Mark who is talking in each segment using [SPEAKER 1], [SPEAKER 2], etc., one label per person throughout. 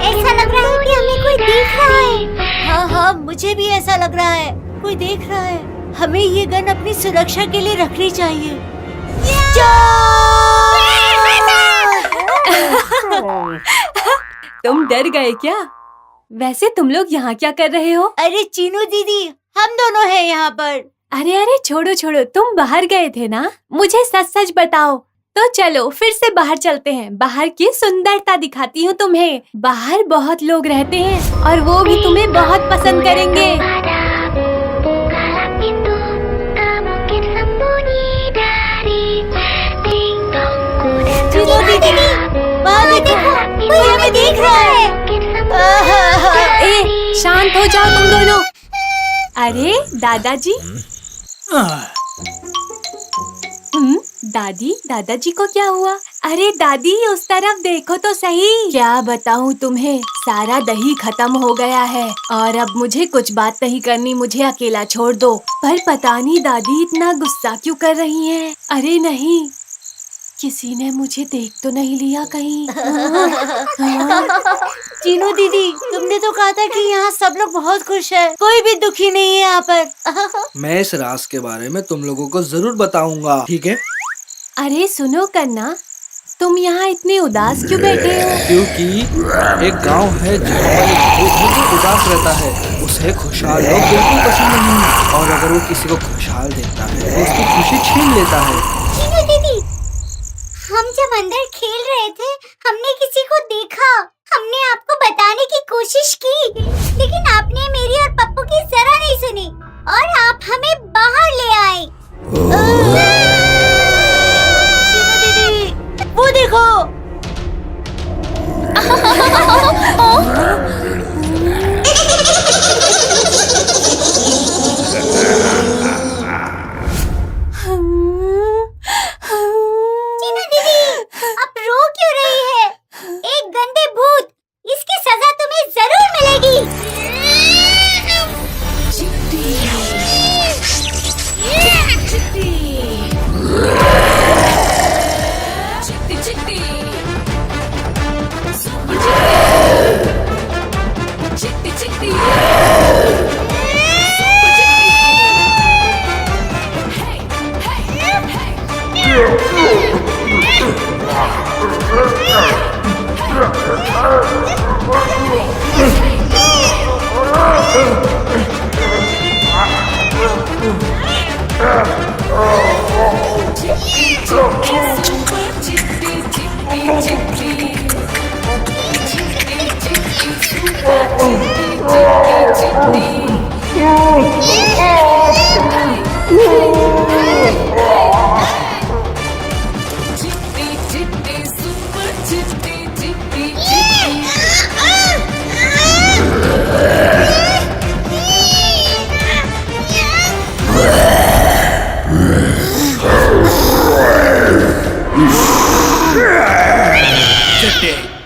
[SPEAKER 1] ऐसा लग रहा है कि हमें कोई देख रहा है। हाँ हाँ, मुझे भी ऐसा लग रहा है, कोई देख रहा है। हमें ये गन अपनी सुरक्षा के लिए रखनी चाहिए।
[SPEAKER 2] तुम डर गए क्या? वैसे तुम लोग यहाँ क्या कर रहे हो?
[SPEAKER 1] अरे चीनू दीदी, हम दोनों हैं यहाँ पर।
[SPEAKER 2] अरे अरे छोड़ो छोड़ो, तुम बाहर गए थे ना? मुझे सच सच बताओ। तो चलो फिर से बाहर चलते हैं, बाहर की सुंदरता दिखाती हूँ तुम्हें। बाहर बहुत लोग रहते हैं और वो भी तुम्हें बहुत पसंद करेंगे।
[SPEAKER 1] चीनू दीदी, वहाँ देखो, कोई हमें देख रहा है।
[SPEAKER 2] ए, शांत हो जाओ तुम दोनों। अरे दादाजी। दादी, दादाजी को क्या हुआ? अरे दादी, उस तरफ देखो तो सही। क्या बताऊँ तुम्हें, सारा दही खत्म हो गया है और अब मुझे कुछ बात नहीं करनी, मुझे अकेला छोड़ दो। पर पता नहीं दादी इतना गुस्सा क्यों कर रही हैं? अरे नहीं, किसी ने मुझे देख तो नहीं लिया कहीं?
[SPEAKER 1] चीनू दीदी, तुमने तो कहा था कि यहाँ सब लोग बहुत खुश हैं, कोई भी दुखी नहीं है यहाँ पर।
[SPEAKER 3] मैं इस राज के बारे में तुम लोगों को जरूर बताऊंगा, ठीक है?
[SPEAKER 2] अरे सुनो कन्ना, तुम यहाँ इतने उदास क्यों बैठे हो?
[SPEAKER 3] क्योंकि एक गांव है जहाँ पर एक भूत है जो उदास रहता है। उसे खुशहाल लोग बिल्कुल पसंद नहीं, और अगर वो किसी को खुशहाल देखता है तो उसकी खुशी छीन लेता है।
[SPEAKER 1] चीनू दीदी, हम जब अंदर खेल रहे थे, हमने किसी को देखा। हमने आपको बताने की कोशिश की, लेकिन आपने मेरी और पप्पू की जरा नहीं सुनी और आप हमें बाहर ले आए। चीनू दीदी, वो देखो। चीनू दीदी, आप रो क्यों रही है? एक गंदे भूत, इसकी सजा तुम्हें जरूर मिलेगी।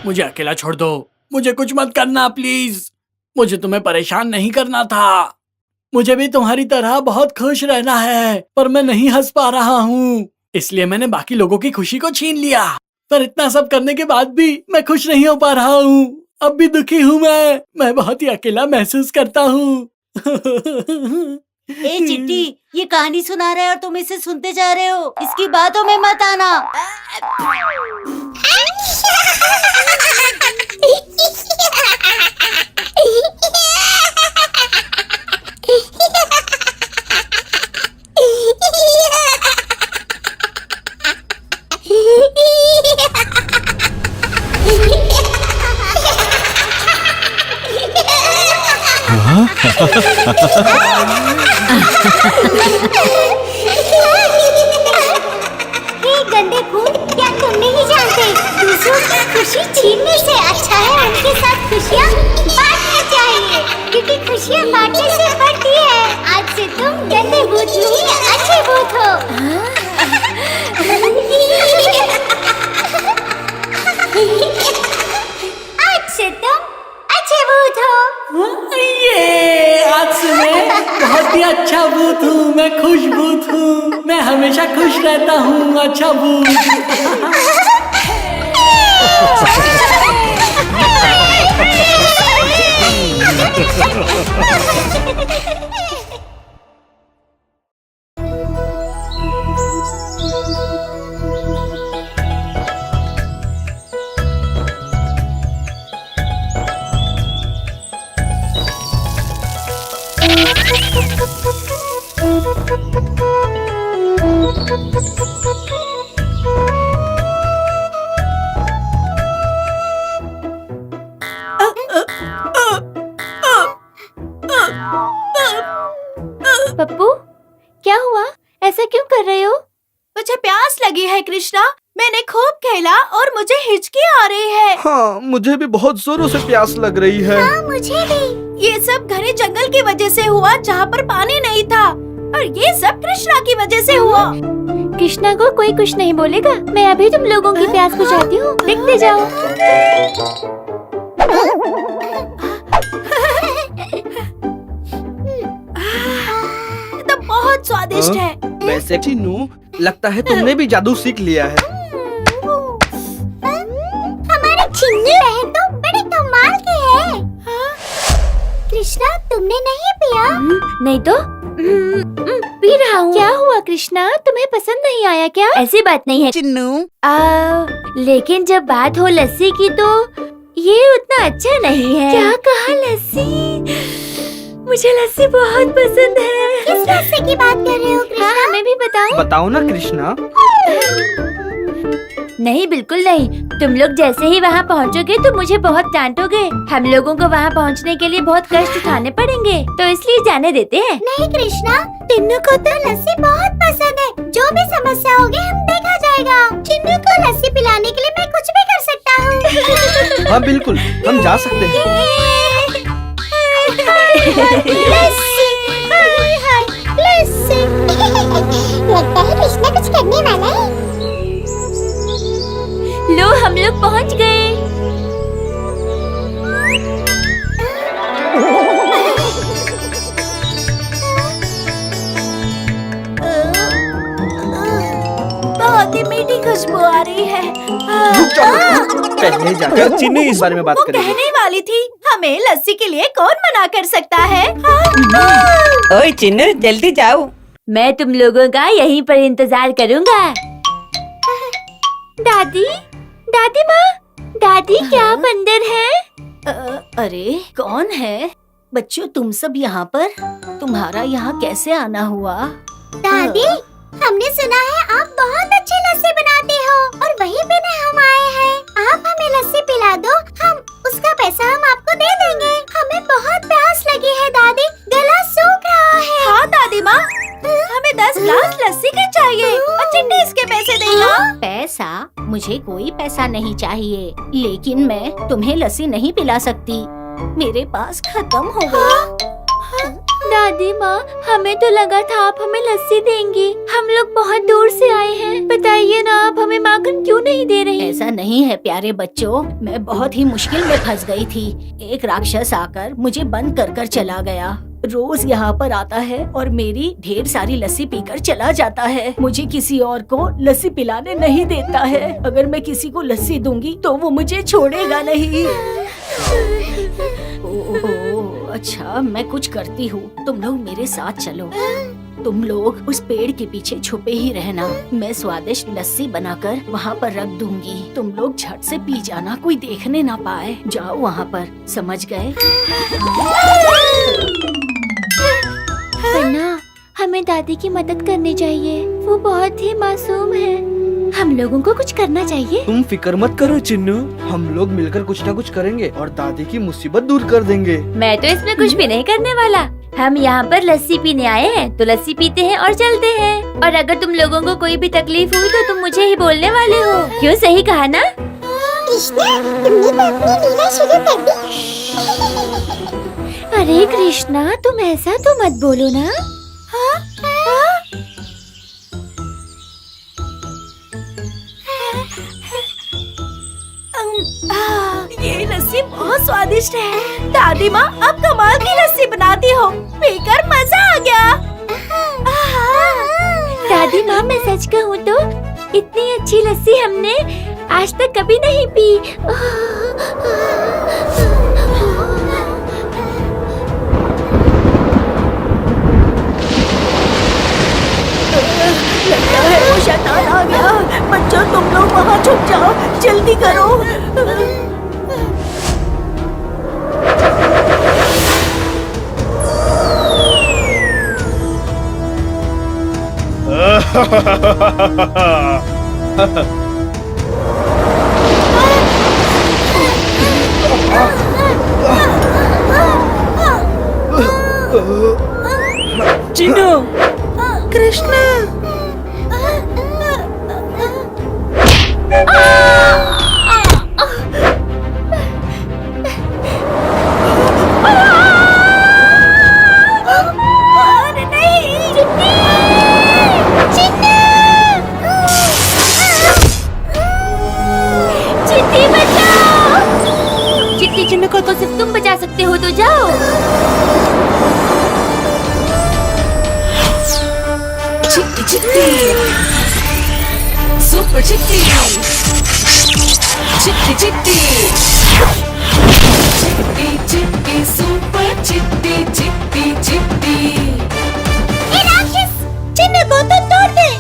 [SPEAKER 4] मुझे अकेला छोड़ दो, मुझे कुछ मत करना प्लीज। मुझे तुम्हें परेशान नहीं करना था। मुझे भी तुम्हारी तरह बहुत खुश रहना है, पर मैं नहीं हंस पा रहा हूँ, इसलिए मैंने बाकी लोगों की खुशी को छीन लिया। पर इतना सब करने के बाद भी मैं खुश नहीं हो पा रहा हूँ। अब भी दुखी हूँ मैं बहुत ही अकेला महसूस करता हूँ।
[SPEAKER 1] ए चिट्टी, ये कहानी सुना रहा है और तुम इसे सुनते जा रहे हो। इसकी बातों में मत आना। गंदे भूत, क्या तुम नहीं जानते, दूसरों की खुशी छीनने से अच्छा है उनके साथ खुशियाँ बांटना चाहिए, क्योंकि खुशियाँ बांटने से बढ़ती है। आज से तुम गंदे भूत नहीं, अच्छे भूत
[SPEAKER 4] बहुत ही अच्छा भूत हूँ, मैं खुश भूत हूँ, मैं हमेशा खुश रहता हूँ, अच्छा भूत।
[SPEAKER 2] पप्पू, क्या हुआ? ऐसा क्यों कर रहे हो? मुझे प्यास लगी है कृष्णा। मैंने खूब खेला और मुझे हिचकी आ रही है।
[SPEAKER 3] हाँ, मुझे भी बहुत जोरों से प्यास लग रही है।
[SPEAKER 1] हाँ, मुझे भी।
[SPEAKER 2] ये सब घने जंगल की वजह से हुआ जहाँ पर पानी नहीं था, और ये सब कृष्णा की वजह से हुआ। कृष्णा को कोई कुछ नहीं बोलेगा। मैं अभी तुम लोगों की प्यास बुझाती हूँ, देखते जाओ। तो बहुत स्वादिष्ट है।
[SPEAKER 3] वैसे चिन्नू, लगता है तुमने भी जादू सीख लिया है।
[SPEAKER 1] हमारे चिन्नू बहन तो बड़े कमाल के हैं। कृष्णा, तुमने नहीं पिया?
[SPEAKER 2] नहीं तो पी रहा हूँ। क्या हुआ कृष्णा, तुम्हें पसंद नहीं आया क्या? ऐसी बात नहीं है
[SPEAKER 5] चिन्नू।
[SPEAKER 2] लेकिन जब बात हो लस्सी की तो ये उतना अच्छा नहीं है। क्या कहा? लस्सी? मुझे लस्सी बहुत पसंद है।
[SPEAKER 1] किस लस्सी की बात कर रहे हो कृष्णा?
[SPEAKER 2] हाँ, हमें भी बताओ।
[SPEAKER 3] बताओ ना कृष्णा।
[SPEAKER 2] नहीं, बिल्कुल नहीं। तुम लोग जैसे ही वहाँ पहुँचोगे तो मुझे बहुत डांटोगे। हम लोगों को वहाँ पहुँचने के लिए बहुत कष्ट उठाने पड़ेंगे, तो इसलिए जाने देते हैं।
[SPEAKER 1] नहीं कृष्णा, चिन्नू को तो लस्सी बहुत पसंद है। जो भी समस्या होगी हम देखा जाएगा। चिन्नू को लस्सी पिलाने के लिए मैं कुछ भी कर सकता हूँ।
[SPEAKER 3] हाँ बिल्कुल, हम जा सकते हैं।
[SPEAKER 1] लस्सी, लस्सी। लगता है कृष्णा कुछ करने वाला है।
[SPEAKER 2] लो, हम लोग पहुँच गए। बहुत ही मीठी खुशबू आ रही है।
[SPEAKER 3] रुक जाओ, पहले जाकर चिन्नू इस बारे में बात
[SPEAKER 2] वो
[SPEAKER 3] करेंगे।
[SPEAKER 2] कहने वाली थी, हमें लस्सी के लिए कौन मना कर सकता है?
[SPEAKER 5] ओए चिन्नू, जल्दी जाओ।
[SPEAKER 2] मैं तुम लोगों का यहीं पर इंतजार करूंगा। दादी, दादी माँ, दादी क्या आप अंदर हैं?
[SPEAKER 6] अरे कौन है? बच्चों, तुम सब यहाँ पर? तुम्हारा यहाँ कैसे आना हुआ?
[SPEAKER 1] दादी, हमने सुना है आप बहुत अच्छी लस्सी बनाते हो और वही पीने हम आए हैं। आप हमें लस्सी पिला दो, हम उसका पैसा हम आपको दे देंगे। हमें बहुत प्यास लगी है दादी, गला सूख रहा है।
[SPEAKER 2] हाँ दादी माँ, हमें 10 ग्लास लस्सी के चाहिए और चिट्ठी इसके पैसे देगा।
[SPEAKER 6] पैसा? मुझे कोई पैसा नहीं चाहिए, लेकिन मैं तुम्हें लस्सी नहीं पिला सकती। मेरे पास खत्म हो गई।
[SPEAKER 2] दादी माँ, हमें तो लगा था आप हमें लस्सी देंगी। हम लोग बहुत दूर से आए हैं, बताइए ना आप हमें माखन क्यों नहीं दे रही?
[SPEAKER 6] ऐसा नहीं है प्यारे बच्चों, मैं बहुत ही मुश्किल में फंस गई थी। एक राक्षस आकर मुझे बंद कर कर चला गया। रोज यहाँ पर आता है और मेरी ढेर सारी लस्सी पीकर चला जाता है। मुझे किसी और को लस्सी पिलाने नहीं देता है। अगर मैं किसी को लस्सी दूंगी तो वो मुझे छोड़ेगा नहीं। ओह, अच्छा, मैं कुछ करती हूँ, तुम लोग मेरे साथ चलो। तुम लोग उस पेड़ के पीछे छुपे ही रहना। मैं स्वादिष्ट लस्सी बनाकर वहाँ पर रख दूंगी। तुम लोग झट से पी जाना, कोई देखने ना पाए। जाओ वहाँ पर, समझ गए?
[SPEAKER 2] वरना हमें दादी की मदद करनी चाहिए। वो बहुत ही मासूम है। हम लोगों को कुछ करना चाहिए।
[SPEAKER 3] तुम फिक्र मत करो चिन्नू, हम लोग मिलकर कुछ ना कुछ करेंगे और दादी की मुसीबत दूर कर देंगे।
[SPEAKER 2] मैं तो इसमें कुछ भी नहीं करने वाला। हम यहाँ पर लस्सी पीने आए हैं तो लस्सी पीते हैं और चलते हैं। और अगर तुम लोगों को कोई भी तकलीफ हुई तो तुम मुझे ही बोलने वाले हो। क्यों, सही कहा ना?
[SPEAKER 1] कृष्णा, तुमने तो अपनी लीला शुरू कर दी।
[SPEAKER 2] अरे कृष्णा, तुम ऐसा तो मत बोलो ना। ये लस्सी बहुत स्वादिष्ट है। दादी माँ, अब कमाल की लस्सी बनाती हो, पीकर मजा आ गया।
[SPEAKER 6] क्या?
[SPEAKER 1] दादी माँ, मैं सच कहूँ तो इतनी अच्छी लस्सी हमने आज तक कभी नहीं पी।
[SPEAKER 6] लगता है वो शैतान आ गया। बच्चों, तुम लोग वहाँ छुप जाओ, जल्दी करो।
[SPEAKER 5] चिन्नू,
[SPEAKER 6] कृष्णा। अरे नहीं,
[SPEAKER 1] चिट्टी बचाओ। चिट्टी चिन्नू को तो सिर्फ तुम बचा सकते हो, तो जाओ।
[SPEAKER 2] चिट्टी चिट्टी, सुपर चिट्टी, चिट्टी चिट्टी, चिट्टी चिट्टी, सुपर चिट्टी, चिट्टी चिट्टी।
[SPEAKER 1] ए राक्षस, चिन्नू को तो तोड़ दे।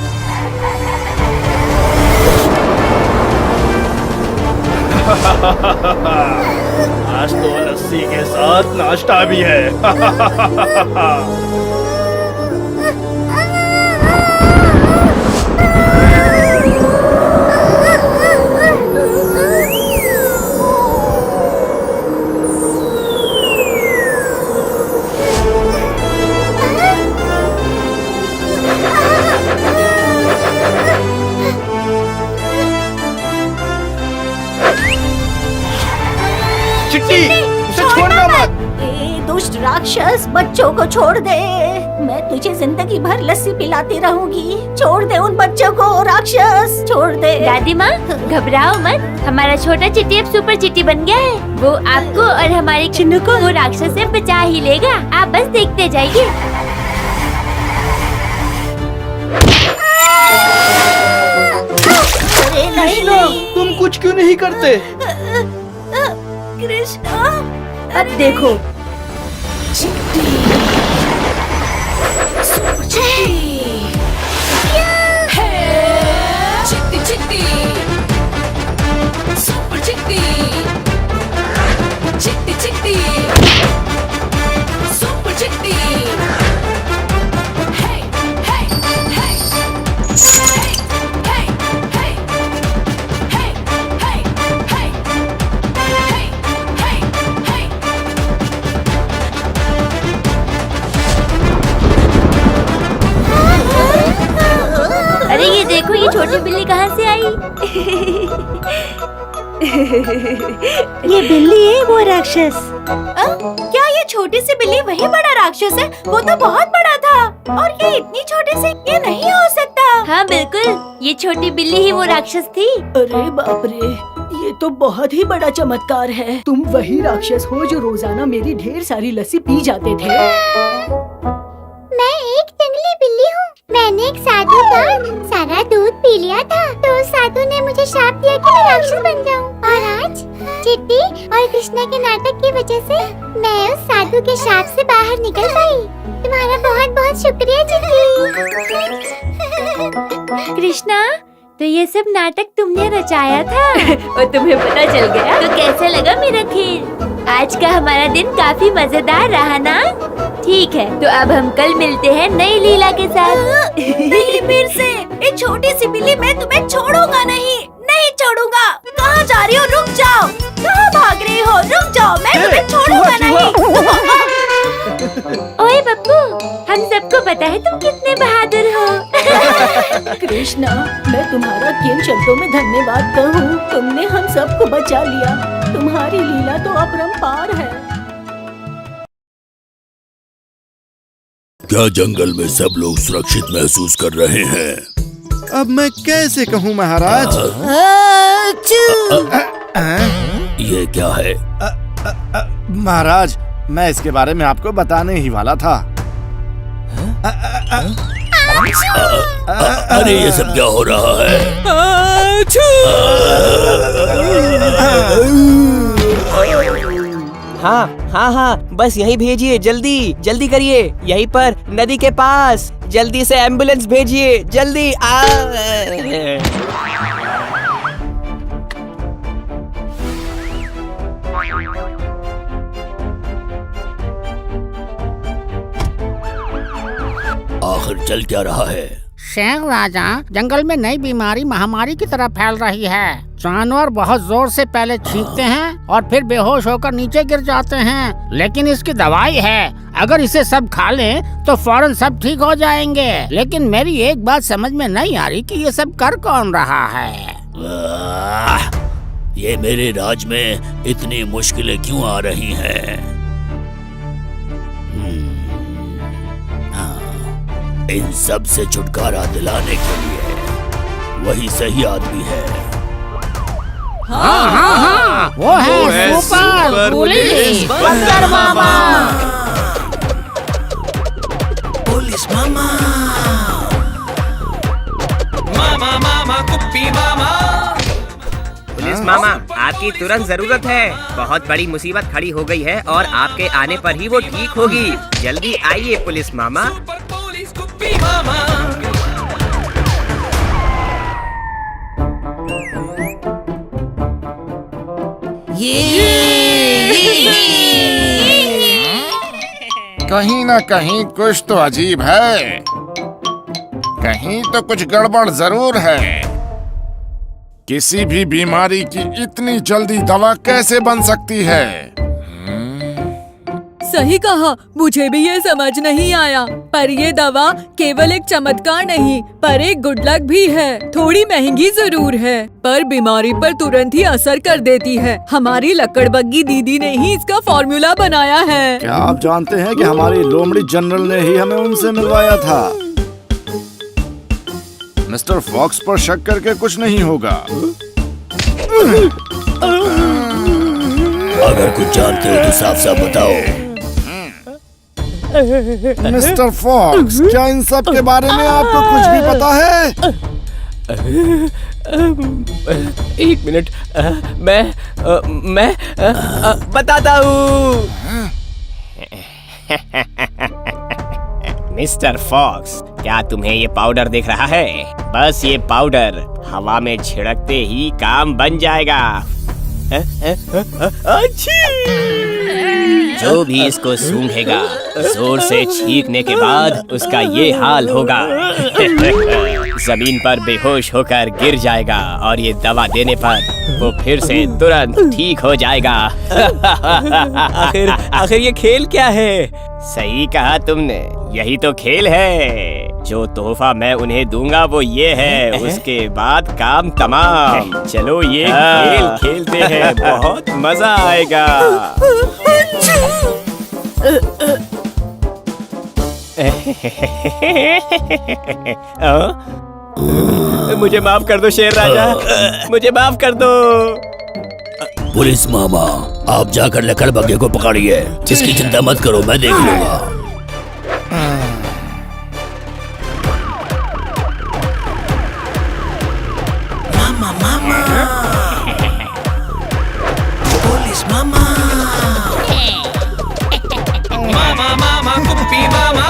[SPEAKER 7] आज तो लस्सी के साथ नाश्ता भी है। चिट्टी, उसे छोड़ना मत।
[SPEAKER 6] ए दुष्ट राक्षस, बच्चों को छोड़ दे। मैं तुझे जिंदगी भर लस्सी पिलाती रहूंगी। छोड़ दे उन बच्चों को, राक्षस, छोड़ दे।
[SPEAKER 1] दादी माँ, घबराओ मत। हमारा छोटा चिट्टी अब सुपर चिट्टी बन गया है। वो आपको और हमारे चिन्नू को वो राक्षस से बचा ही लेगा। आप बस देखते जाइए।
[SPEAKER 6] अरे नहीं, नहीं।
[SPEAKER 3] तुम कुछ क्यों नहीं करते?
[SPEAKER 6] कृष्णा, अब देखो।
[SPEAKER 2] चिट्टी, सुपर चिट्टी, है चिट्टी चिट्टी, सुपर चिट्टी, चिट्टी चिट्टी, सुपर चिट्टी, हे हे हे हे हे हे हे
[SPEAKER 1] अरे ये देखो, ये छोटी बिल्ली कहाँ से आई?
[SPEAKER 6] ये बिल्ली है वो राक्षस। क्या ये छोटी सी बिल्ली वही बड़ा राक्षस है? वो तो बहुत बड़ा था, और ये इतनी छोटी सी, ये नहीं हो सकता।
[SPEAKER 1] हाँ बिल्कुल, ये छोटी बिल्ली ही वो राक्षस थी।
[SPEAKER 6] अरे बाप रे, ये तो बहुत ही बड़ा चमत्कार है। तुम वही राक्षस हो जो रोजाना मेरी ढेर सारी लस्सी पी जाते थे।
[SPEAKER 1] मैं एक जंगली बिल्ली हूँ। मैंने एक साधु का सारा दूध पी लिया था, तो उस साधु ने मुझे श्राप दिया कि मैं राक्षस बन जाऊँ। और आज चिट्टी और कृष्णा के नाटक की वजह से मैं उस साधु के श्राप से बाहर निकल पाई। तुम्हारा बहुत बहुत शुक्रिया चिट्टी। कृष्णा, तो ये सब नाटक तुमने रचाया था और तुम्हें पता चल गया? तो कैसा लगा मेरा खेल? आज का हमारा दिन काफी मजेदार रहा ना? ठीक है, तो अब हम कल मिलते हैं नई लीला के साथ।
[SPEAKER 6] नहीं, फिर से एक छोटी सी बिल्ली, मैं तुम्हें छोड़ूंगा नहीं, नहीं छोड़ूंगा। कहाँ जा रही हो? रुक जाओ। कहाँ भाग रही हो? रुक जाओ, मैं तुम्हें छोड़ूंगा नहीं।
[SPEAKER 1] ओए बब्बू, हम सबको पता है तुम कितने बहादुर हो।
[SPEAKER 6] कृष्णा, मैं तुम्हारा किन शब्दों में धन्यवाद कहूँ? तुमने हम सबको बचा लिया। तुम्हारी लीला तो अपरंपार है।
[SPEAKER 8] क्या जंगल में सब लोग सुरक्षित महसूस कर रहे हैं?
[SPEAKER 9] अब मैं कैसे कहूँ महाराज?
[SPEAKER 8] ये क्या है?
[SPEAKER 9] महाराज, मैं इसके बारे में आपको बताने ही वाला था।
[SPEAKER 8] अरे ये सब क्या हो रहा है?
[SPEAKER 5] हाँ हाँ हाँ, बस यही भेजिए, जल्दी जल्दी करिए, यहीं पर नदी के पास। जल्दी से एम्बुलेंस भेजिए, जल्दी।
[SPEAKER 8] आखिर चल क्या रहा है?
[SPEAKER 10] शेर राजा, जंगल में नई बीमारी महामारी की तरह फैल रही है। जानवर बहुत जोर से पहले छींकते हैं और फिर बेहोश होकर नीचे गिर जाते हैं, लेकिन इसकी दवाई है। अगर इसे सब खा लें तो फौरन सब ठीक हो जाएंगे। लेकिन मेरी एक बात समझ में नहीं आ रही कि ये सब कर कौन रहा है।
[SPEAKER 8] ये मेरे राज में इतनी मुश्किलें क्यों आ रही हैं? इन सब से छुटकारा दिलाने के लिए वही सही आदमी है।
[SPEAKER 10] हाँ, वो है सुपर पुलिस बंदर मामा।
[SPEAKER 3] पुलिस मामा,
[SPEAKER 11] मामा मामा कुप्पी मामा।
[SPEAKER 5] पुलिस मामा, आपकी तुरंत जरूरत है। बहुत बड़ी मुसीबत खड़ी हो गई है और आपके आने पर ही वो ठीक होगी। जल्दी आइए पुलिस मामा।
[SPEAKER 11] पुलिस कुप्पी मामा।
[SPEAKER 12] कहीं ना कहीं कुछ तो अजीब है, कहीं तो कुछ गड़बड़ जरूर है। किसी भी बीमारी की इतनी जल्दी दवा कैसे बन सकती है?
[SPEAKER 2] सही कहा, मुझे भी ये समझ नहीं आया। पर ये दवा केवल एक चमत्कार नहीं, पर एक गुड लक भी है। थोड़ी महंगी जरूर है, पर बीमारी पर तुरंत ही असर कर देती है। हमारी लकड़बग्गी दीदी ने ही इसका फॉर्मूला बनाया है।
[SPEAKER 9] क्या आप जानते हैं कि हमारी लोमड़ी जनरल ने ही हमें उनसे मिलवाया था? मिस्टर फॉक्स पर शक करके कुछ नहीं होगा।
[SPEAKER 8] अगर कुछ जानते हो तो साफ साफ बताओ।
[SPEAKER 9] मिस्टर फॉक्स, क्या इन सब के बारे में आपको कुछ भी पता है?
[SPEAKER 5] एक मिनट, मैं बताता हूँ। मिस्टर फॉक्स, क्या तुम्हें ये पाउडर दिख रहा है? बस ये पाउडर हवा में छिड़कते ही काम बन जाएगा। जो भी इसको सूंघेगा, जोर से छींकने के बाद उसका ये हाल होगा। जमीन पर बेहोश होकर गिर जाएगा और ये दवा देने पर वो फिर से तुरंत ठीक हो जाएगा। आखिर ये खेल क्या है? सही कहा तुमने, यही तो खेल है। जो तोहफा मैं उन्हें दूंगा वो ये है, उसके बाद काम तमाम। चलो ये खेल खेलते हैं, बहुत मजा आएगा। मुझे माफ कर दो शेर राजा, मुझे माफ कर दो।
[SPEAKER 8] पुलिस मामा, आप जाकर लकड़बग्गे को पकड़िए। इसकी चिंता मत करो, मैं देख लूंगा।
[SPEAKER 3] मामा मामा, पुलिस मामा,
[SPEAKER 11] मामा मामा कुप्पी मामा।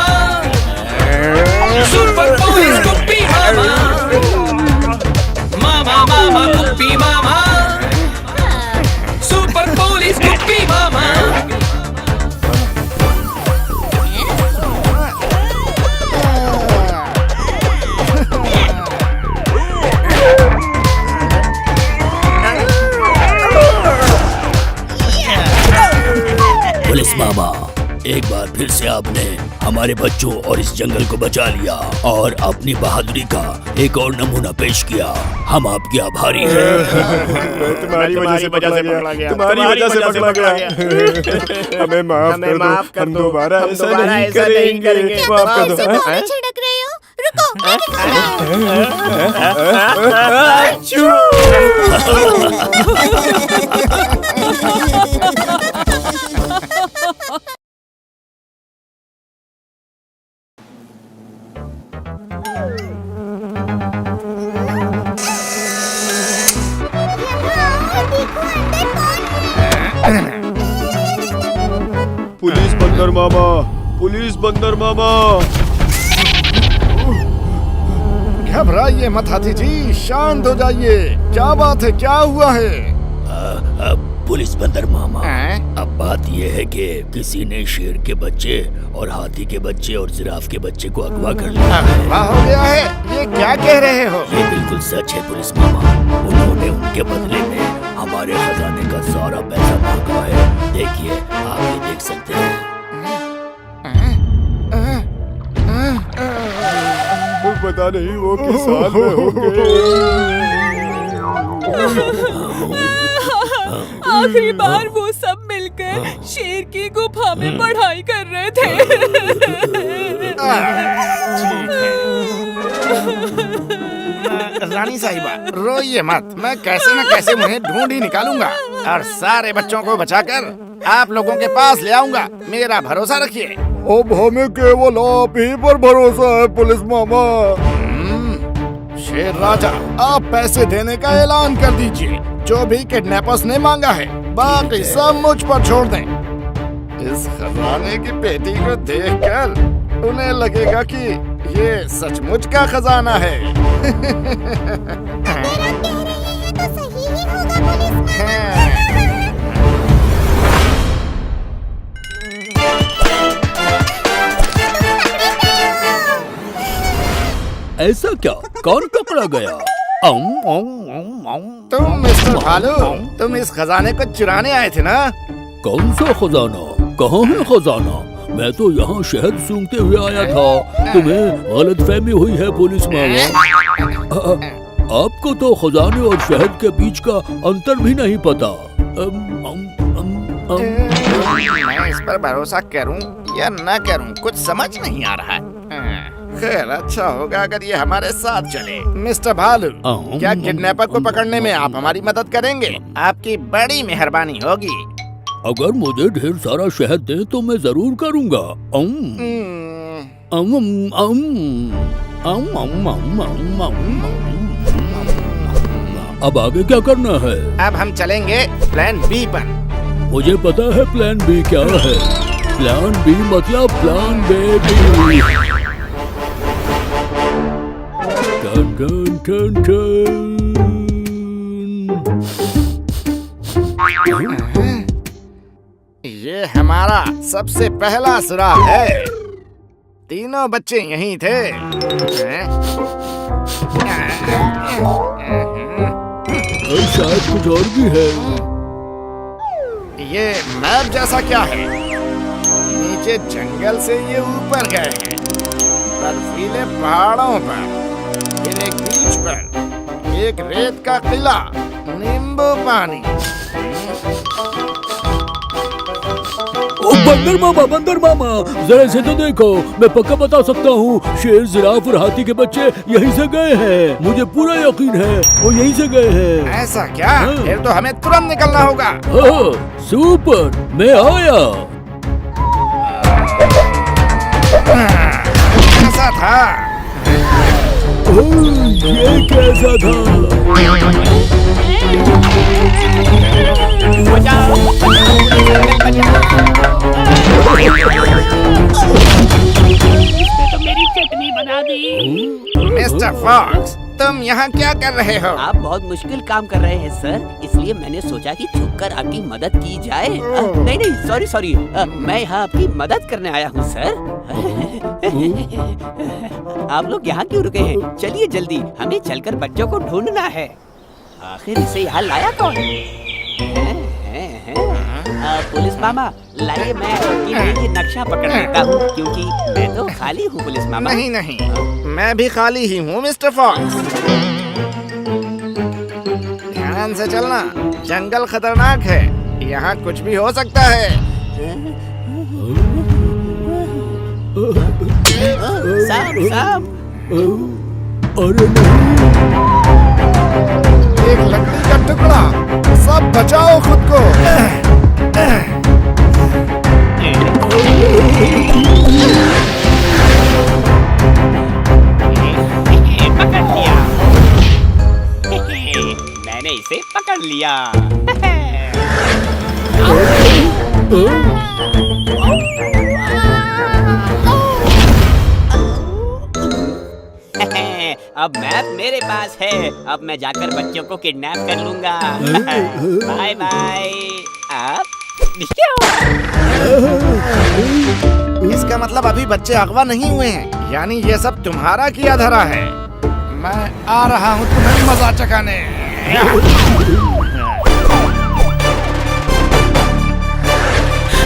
[SPEAKER 11] सुपर पुलिस कुप्पी मामा। मामा मामा कुप्पी मामा। सुपर पुलिस कुप्पी मामा।
[SPEAKER 8] पुलिस मामा, एक बार फिर से आपने हमारे बच्चों और इस जंगल को बचा लिया और अपनी बहादुरी का एक और नमूना पेश किया। हम आपके आभारी हैं।
[SPEAKER 12] तुम्हारी वजह से पकड़ा गया, तुम्हारी वजह से पकड़ा गया। हमें माफ कर दो, दोबारा ऐसा नहीं करेंगे। माफ कर दो।
[SPEAKER 1] छिड़क रहे हो? रुको,
[SPEAKER 12] बंदर मामा, पुलिस बंदर मामा।
[SPEAKER 9] घबराइए मत हाथी जी, शांत हो जाइए। क्या बात है, क्या हुआ है?
[SPEAKER 8] पुलिस बंदर मामा, अब बात यह है कि किसी ने शेर के बच्चे और हाथी के बच्चे और जिराफ के बच्चे को अगवा कर लिया है।
[SPEAKER 9] अगवा हो गया है? ये क्या कह रहे हो?
[SPEAKER 8] ये बिल्कुल सच है पुलिस मामा। उन्होंने उनके बदले में हमारे खजाने का सारा पैसा मांगा है। देखिए, आप ये देख सकते हैं।
[SPEAKER 12] पता नहीं वो किस साल में होंगे।
[SPEAKER 2] आखिरी बार वो सब मिलकर शेर की गुफा में पढ़ाई कर रहे थे।
[SPEAKER 9] रानी साहिबा, रोइए मत, मैं कैसे न कैसे उन्हें ढूंढ ही निकालूंगा और सारे बच्चों को बचाकर आप लोगों के पास ले आऊंगा। मेरा भरोसा रखिए।
[SPEAKER 12] अब हमें केवल आप ही पर भरोसा है पुलिस मामा।
[SPEAKER 9] शेर राजा, आप पैसे देने का ऐलान कर दीजिए। जो भी किडनैपर्स ने मांगा है, बाकी सब मुझ पर छोड़ दें। इस खजाने की पेटी को देखकर उन्हें लगेगा कि ये सचमुच का खजाना है।
[SPEAKER 1] तो सही ही होगा पुलिस मामा।
[SPEAKER 8] ऐसा क्या? कौन पकड़ा गया?
[SPEAKER 9] तुम मिस्टर भालू, तुम इस खजाने को चुराने आए थे ना?
[SPEAKER 8] कौन सा खजाना? कहाँ है खजाना? मैं तो यहाँ शहद सूंघते हुए आया था। तुम्हें गलतफहमी हुई है पुलिस मामा। आपको तो खजाने और शहद के बीच का अंतर भी नहीं पता।
[SPEAKER 9] मैं इस पर भरोसा करूं या न करूं, कुछ समझ नहीं आ रहा है। खैर, अच्छा होगा अगर ये हमारे साथ चले। मिस्टर भालू, क्या किडनैपर को पकड़ने में आप हमारी मदद करेंगे? आपकी बड़ी मेहरबानी होगी।
[SPEAKER 8] अगर मुझे ढेर सारा शहद दे तो मैं जरूर करूँगा। अब आगे क्या करना है?
[SPEAKER 9] अब हम चलेंगे प्लान बी पर।
[SPEAKER 8] मुझे पता है प्लान बी क्या है। प्लान बी मतलब प्लान बेबी। टन टन टन टन।
[SPEAKER 9] ये हमारा सबसे पहला सुराग है। तीनों बच्चे यहीं थे।
[SPEAKER 8] शायद कुछ और भी है।
[SPEAKER 9] ये मैप जैसा क्या है? नीचे जंगल से ये ऊपर गए हैं, बर्फीले पहाड़ों पर, फिर एक बीच पर, एक रेत का किला, नींबू पानी।
[SPEAKER 8] ओ बंदर मामा, जरा से तो देखो, मैं पक्का बता सकता हूँ, शेर, जिराफ और हाथी के बच्चे यहीं से गए हैं। मुझे पूरा यकीन है वो यहीं से गए हैं।
[SPEAKER 9] ऐसा क्या? फिर तो हमें तुरंत निकलना होगा।
[SPEAKER 8] सुपर, मैं आया।
[SPEAKER 9] कैसा था?
[SPEAKER 8] ये कैसा था?
[SPEAKER 10] तो मेरी चटनी बना दी।
[SPEAKER 9] मिस्टर फॉक्स, तुम यहाँ क्या कर रहे हो?
[SPEAKER 13] आप बहुत मुश्किल काम कर रहे हैं सर, इसलिए मैंने सोचा कि छुपकर आपकी मदद की जाए। नहीं, सॉरी, मैं यहाँ आपकी मदद करने आया हूँ सर। आप लोग यहाँ क्यों रुके हैं? चलिए जल्दी, हमें चलकर बच्चों को ढूंढना है। आखिर इसे यहाँ लाया कौन? पुलिस मामा, लाइए मैं आपकी लिए नक्शा पकड़ लेता हूँ, क्योंकि मैं तो खाली हूँ पुलिस मामा।
[SPEAKER 9] नहीं, मैं भी खाली ही हूँ मिस्टर फॉक्स। ध्यान से चलना, जंगल खतरनाक है, यहाँ कुछ भी हो सकता है।
[SPEAKER 13] साहब।
[SPEAKER 8] अरे नहीं।
[SPEAKER 9] एक लकड़ी का टुकड़ा, सब बचाओ खुद को।
[SPEAKER 13] पकड़ लिया। मैंने इसे पकड़ लिया। अब मैप मेरे पास है। अब मैं जाकर बच्चों को किडनैप कर लूंगा। Bye bye. अब
[SPEAKER 9] इसका मतलब अभी बच्चे अगवा नहीं हुए हैं, यानी ये सब तुम्हारा किया धरा है। मैं आ रहा हूँ तुम्हें मजा चखाने।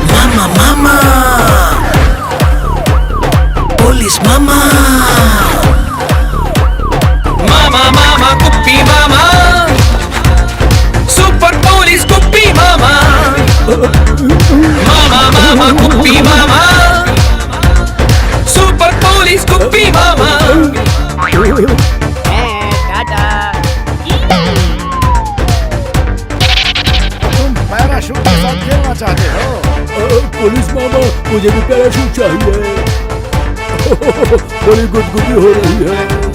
[SPEAKER 11] मामा मामा पुलिस मामा मामा मामा कुप्पी मामा सुपर पुलिस कुप्पी मामा मामा मामा कुप्पी मामा सुपर पुलिस कुप्पी मामा।
[SPEAKER 13] टाटा।
[SPEAKER 9] तुम पैराशूट के साथ खेलना चाहते हो?
[SPEAKER 8] पुलिस मामा, मुझे भी पैराशूट चाहिए। बड़ी गुदगुदी हो रही है।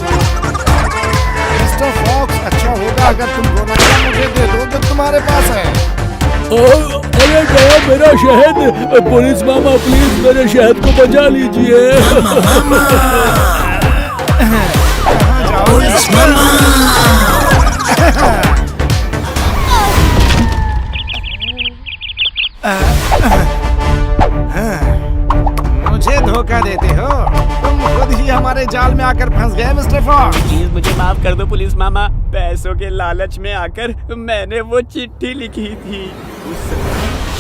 [SPEAKER 9] मिस्टर फॉक्स, अच्छा होगा अगर तुम वो नशा मुझे दे दो जो तुम्हारे पास है।
[SPEAKER 8] अरे गया मेरा शहद। पुलिस मामा प्लीज मेरे शहद को बचा लीजिए।
[SPEAKER 11] पुलिस मामा
[SPEAKER 9] मुझे धोखा देते हो? तुम खुद ही हमारे जाल में आकर फंस गए मिस्टर फॉक्स।
[SPEAKER 5] प्लीज मुझे माफ कर दो पुलिस मामा। पैसों के लालच में आकर मैंने वो चिट्ठी लिखी थी। उस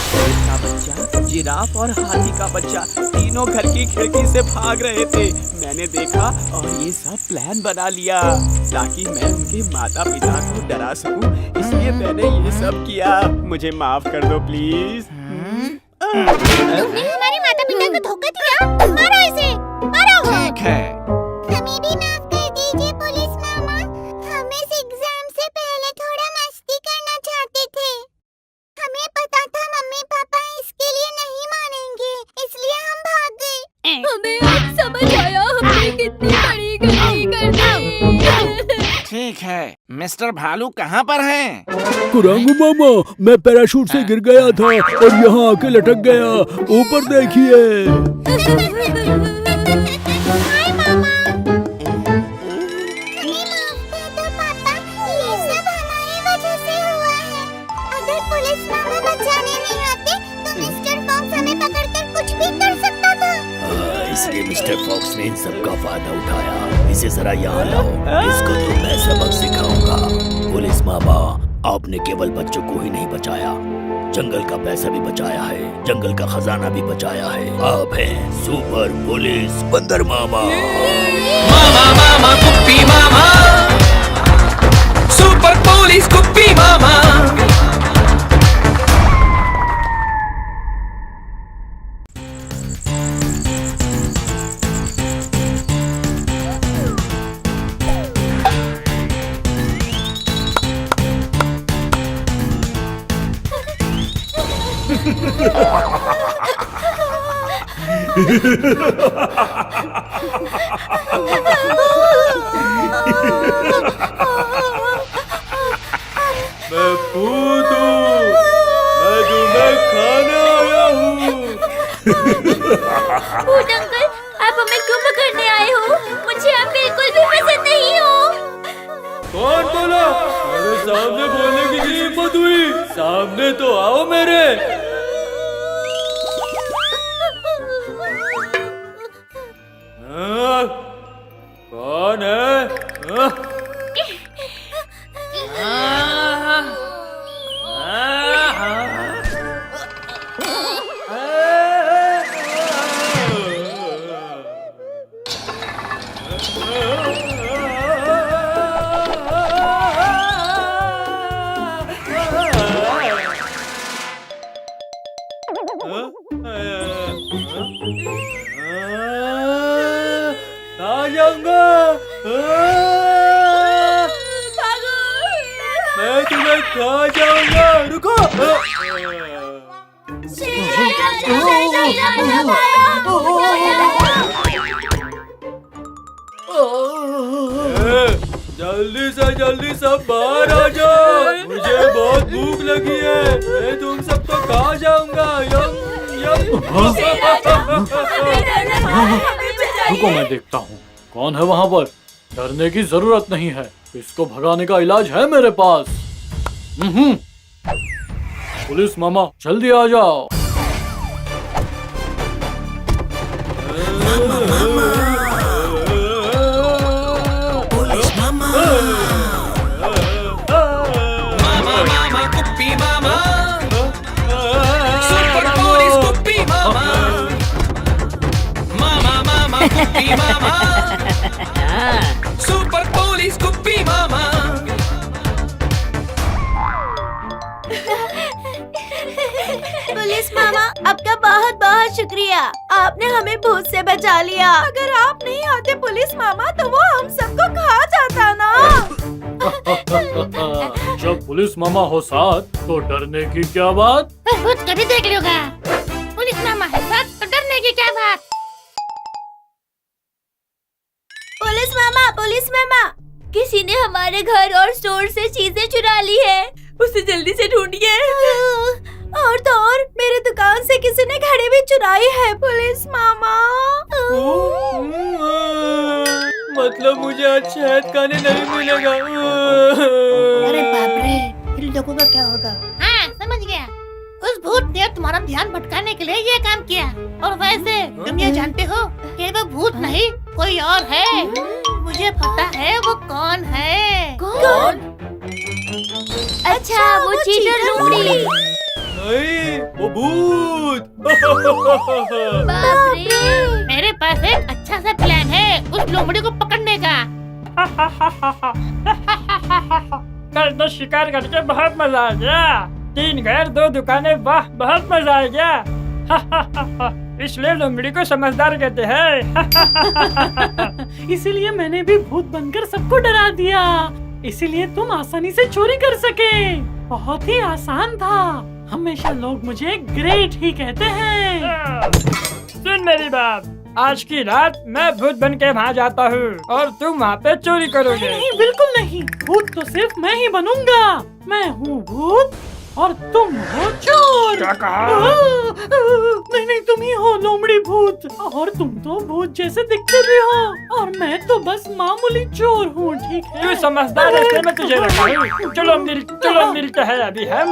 [SPEAKER 5] शेर का बच्चा, जिराफ और हाथी का बच्चा तीनों घर की खिड़की से भाग रहे थे। मैंने देखा और ये सब प्लान बना लिया ताकि मैं उनके माता पिता को डरा सकूं। इसलिए मैंने ये सब किया। मुझे माफ कर दो प्लीज।
[SPEAKER 1] तुमने हमारे माता पिता को धोखा दिया। मारो इसे, मारो।
[SPEAKER 9] ठीक है।
[SPEAKER 1] हमें भी माफ कर दीजिए पुलिस मामा। हम इस एग्जाम से पहले थोड़ा मस्ती करना चाहते थे। हमें पता था मम्मी पापा इसके लिए नहीं मानेंगे, इसलिए हम भाग गए।
[SPEAKER 2] हमें अब समझ आया हमने कितनी बड़ी गलती कर दी।
[SPEAKER 9] ठीक है, मिस्टर भालू कहाँ पर हैं?
[SPEAKER 8] कुरंगू मामा, मैं पैराशूट से गिर गया था और यहाँ आके लटक गया। ऊपर देखिए।
[SPEAKER 1] हाय मामा। हमें माफ कर दो पापा, ये सब हमारी वजह से हुआ है। अगर पुलिस मामा बचाने नहीं आते तो मिस्टर फॉक्स हमें पकड़कर कुछ भी कर सकता था।
[SPEAKER 8] इसलिए मिस्टर फॉक्स ने इन सब का फायदा उठाया। इसे जरा यहाँ लाओ, इसको तो मैं सबक सिखाऊंगा। पुलिस मामा, आपने केवल बच्चों को ही नहीं बचाया, जंगल का पैसा भी बचाया है, जंगल का खजाना भी बचाया है। आप हैं सुपर पुलिस बंदर मामा।
[SPEAKER 11] मामा मामा कुप्पी मामा सुपर पुलिस कुप्पी मामा।
[SPEAKER 7] मैं भूत हूँ, मैं तुम्हें खाने आया हूँ।
[SPEAKER 1] भूत अंकल, आप हमें क्यों पकड़ने आए हो? मुझे आप बिल्कुल भी पसंद नहीं हो।
[SPEAKER 7] कौन बोला? मेरे सामने बोलने की हिम्मत हुई? सामने तो आओ मेरे। कौन है? आ जाऊंगा। मैं तुम्हें खा जाऊंगा। रुको। जल्दी से जल्दी सब बाहर आ जाओ, मुझे बहुत भूख लगी है। मैं तुम सबको खा जाऊंगा। यम यम।
[SPEAKER 4] रुको, मैं देखता हूँ कौन है वहाँ पर। डरने की जरूरत नहीं है, इसको भगाने का इलाज है मेरे पास। पुलिस मामा जल्दी आ जाओ।
[SPEAKER 11] मामा मामा कुप्पी मामा, सुपर पुलिस कुप्पी मामा, मामा मामा कुप्पी मामा, सुपर पुलिस कुप्पी मामा।
[SPEAKER 1] पुलिस मामा, आपका बहुत बहुत शुक्रिया, आपने हमें भूत से बचा लिया। अगर आप नहीं आते पुलिस मामा तो वो हम सबको खा जाता ना।
[SPEAKER 4] जब पुलिस मामा हो साथ तो डरने की क्या बात।
[SPEAKER 10] भूत कभी देख लोगा, पुलिस मामा है साथ तो डरने की क्या बात।
[SPEAKER 1] पुलिस मामा, किसी ने हमारे घर और स्टोर से चीजें चुरा ली है, उसे जल्दी से ढूंढिए। और तो और मेरे दुकान से किसी ने घड़ी भी चुराई है पुलिस मामा।
[SPEAKER 7] मतलब मुझे आज शहद खाने नहीं मिलेगा।
[SPEAKER 10] अरे बाप रे, इन लोगों का क्या होगा। हाँ समझ गया, उस भूत ने तुम्हारा ध्यान भटकाने के लिए ये काम किया। और वैसे तुम ये जानते हो कि वो भूत नहीं कोई और है। मुझे पता है वो कौन है।
[SPEAKER 1] कौन? अच्छा, वो चीटर लोमड़ी।
[SPEAKER 7] नहीं, वो भूत।
[SPEAKER 1] बाप रे।
[SPEAKER 10] मेरे पास एक अच्छा सा प्लान है उस लोमड़ी को पकड़ने का।
[SPEAKER 4] कल तो शिकार करके बहुत मजा आ गया। 3 घर 2 दुकानें, वाह बहुत मजा आ गया। इसलिए लोमड़ी को समझदार कहते हैं। इसीलिए मैंने भी भूत बनकर सबको डरा दिया, इसीलिए तुम आसानी से चोरी कर सके। बहुत ही आसान था, हमेशा लोग मुझे ग्रेट ही कहते हैं। सुन मेरी बात, आज की रात मैं भूत बन के वहाँ जाता हूँ और तुम वहाँ पे चोरी करोगे। नहीं, बिल्कुल नहीं, भूत तो सिर्फ मैं ही बनूंगा। मैं हूँ भूत और तुम हो चोर। क्या कहा? नहीं, तुम ही हो लोमड़ी भूत, और तुम तो भूत जैसे दिखते भी हो, और मैं तो बस मामूली चोर हूँ, ठीक है? तू समझदार है, मैं तुझे रखा हूँ। चलो मिलते हैं अभी हम।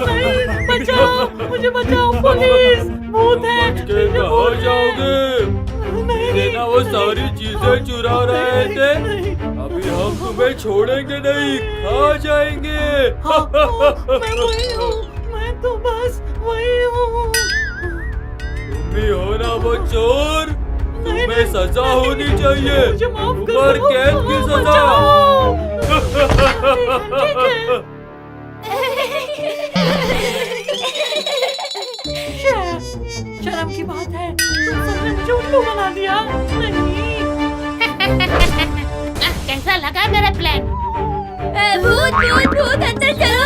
[SPEAKER 4] नहीं, बचाओ, मुझे बचाओ, पुलिस, भूत है।
[SPEAKER 7] कहाँ जाओगे? देना वो सारी चीजें चुरा रहे थे, अभी हम तुम्हें छोड़ेंगे नहीं, खा जाएंगे।
[SPEAKER 4] मैं वही हूँ, मैं तो बस वही हूँ।
[SPEAKER 7] तुम भी हो ना वो चोर, तुम्हें सजा होनी चाहिए, उम्र कैद की सजा।
[SPEAKER 4] शर्म की बात है, तुमने मुझे उल्लू बना दिया। नहीं।
[SPEAKER 10] कैसा लगा मेरा प्लान?
[SPEAKER 1] भूत अंदर चलो।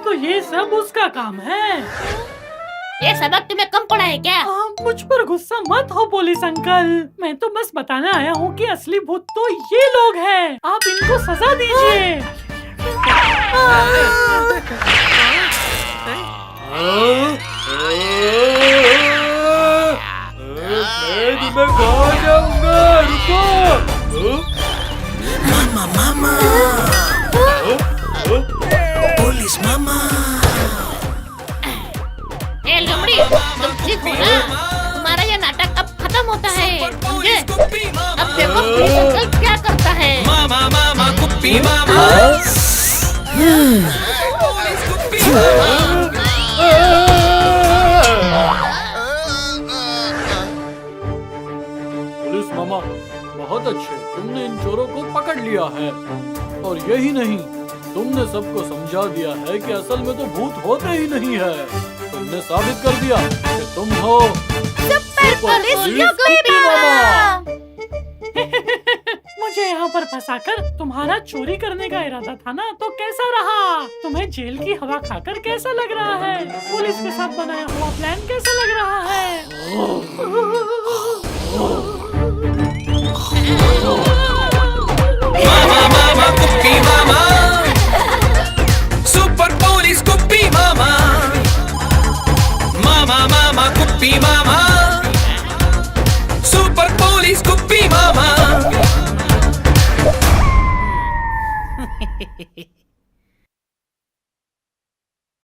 [SPEAKER 4] तो ये सब उसका काम है।
[SPEAKER 10] ये सबक तुम्हें कम पड़ा है क्या?
[SPEAKER 4] मुझ पर गुस्सा मत हो पुलिस अंकल, मैं तो बस बताने आया हूँ कि असली भूत तो ये लोग हैं। आप इनको सजा दीजिए।
[SPEAKER 7] मैं तुम्हें खा जाऊंगा, रुको।
[SPEAKER 11] मामा पुलिस मामा।
[SPEAKER 10] ए लोमड़ी, तुम ठीक हो ना? तुम्हारा ये नाटक अब खत्म होता है, समझे? अब देखो पुलिस अंकल क्या करता है।
[SPEAKER 11] मामा मामा कुप्पी मामा, पुलिस कुप्पी मामा।
[SPEAKER 4] पुलिस मामा बहुत अच्छे, तुमने इन चोरों को पकड़ लिया है। और यही नहीं, तुमने सबको समझा दिया है कि असल में तो भूत होते ही नहीं है। तुमने साबित कर दिया कि तुम हो
[SPEAKER 1] सुपर पुलिस कुप्पी मामा।
[SPEAKER 4] मुझे यहाँ पर
[SPEAKER 14] फंसाकर तुम्हारा चोरी करने का इरादा था ना, तो कैसा रहा? तुम्हें जेल की हवा खाकर कैसा लग रहा है? पुलिस के साथ बनाया हुआ प्लान कैसा लग रहा है?